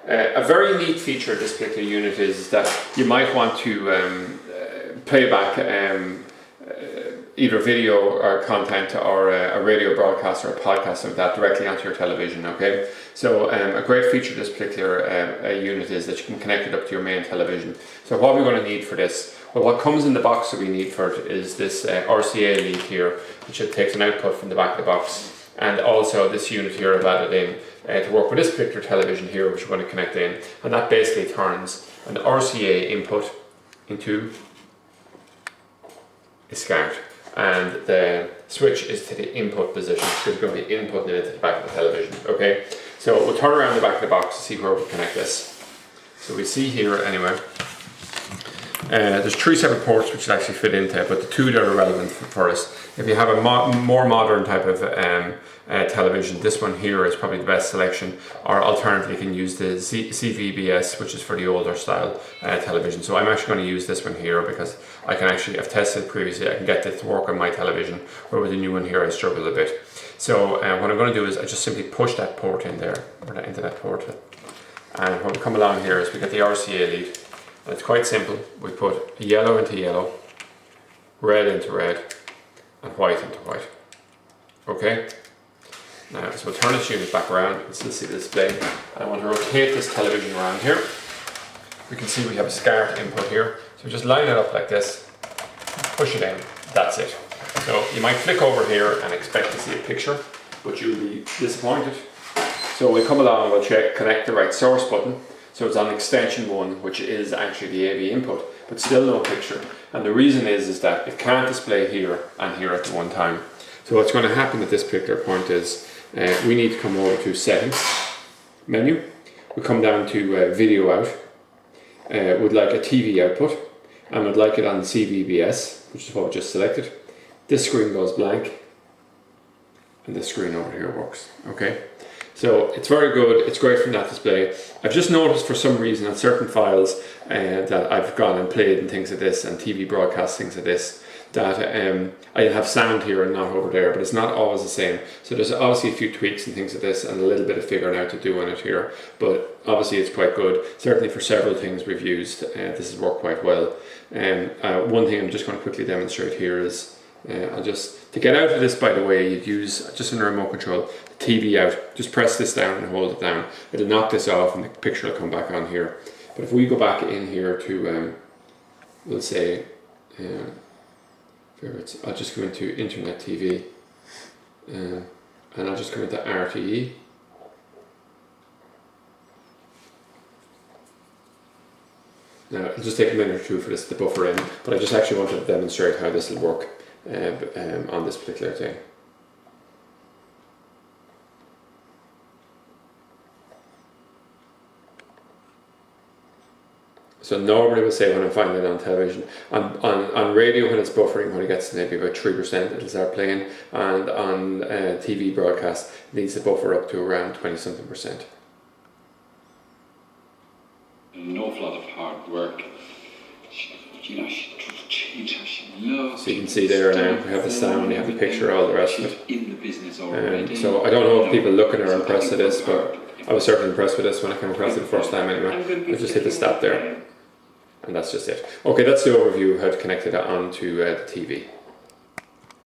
A very neat feature of this particular unit is that you might want to play back either video or content or a radio broadcast or a podcast of that directly onto your television, okay? So a great feature of this particular unit is that you can connect it up to your main television. So what we're going to need for this, well, what comes in the box that we need for it is this RCA lead here, which takes an output from the back of the box, and also this unit here I've added in to work with this particular television here, which we're going to connect in, and that basically turns an RCA input into a SCART, and the switch is to the input position, so it's going to be inputting it into the back of the television, okay? So we'll turn around the back of the box to see where we connect this. So we see here anyway, there's 3 separate ports which will actually fit into it, but the 2 that are relevant for us. If you have a more modern type of television, this one here is probably the best selection, or alternatively you can use the CVBS, which is for the older style television. So I'm actually going to use this one here because I've tested it previously, I can get this to work on my television, where with the new one here I struggle a bit. So what I'm going to do is I just simply push that port in there, or into that port, and when we come along here is we get the RCA lead. And it's quite simple. We put yellow into yellow, red into red, and white into white. Okay? Now, so we'll turn this unit back around. You can still see the display. And I want to rotate this television around here. We can see we have a SCART input here. So we just line it up like this, push it in, that's it. So you might flick over here and expect to see a picture, but you'll be disappointed. So we'll come along and we'll connect the right source button. So it's on extension 1, which is actually the AV input, but still no picture. And the reason is that it can't display here and here at the one time. So what's going to happen at this particular point is we need to come over to Settings menu. We come down to Video Out. We'd like a TV output, and we'd like it on CVBS, which is what we just selected. This screen goes blank, and this screen over here works. Okay. So it's very good, it's great from that display. I've just noticed for some reason on certain files that I've gone and played and things like this, and TV broadcast things like this, that I have sound here and not over there, but it's not always the same. So there's obviously a few tweaks and things like this and a little bit of figuring out to do on it here, but obviously it's quite good. Certainly for several things we've used, this has worked quite well. One thing I'm just going to quickly demonstrate here is, to get out of this, by the way, you'd use, just in the remote control, the TV out. Just press this down and hold it down. It'll knock this off and the picture will come back on here. But if we go back in here to, we'll say, I'll just go into Internet TV, and I'll just go into RTE. Now, it'll just take a minute or two for this to buffer in, but I just actually wanted to demonstrate how this will work on this particular thing. So normally we'll say when I'm finding it on television, on radio when it's buffering, when it gets to maybe about 3%, it'll start playing, and on TV broadcast it needs to buffer up to around 20-something%. An awful lot of hard work. So you can see there now, we have the sound, we have the picture, all the rest of it. So I don't know if people looking are impressed with this, but I was certainly impressed with this when I came across it the first time anyway. I just hit the stop there, and that's just it. Okay, that's the overview of how to connect it onto the TV.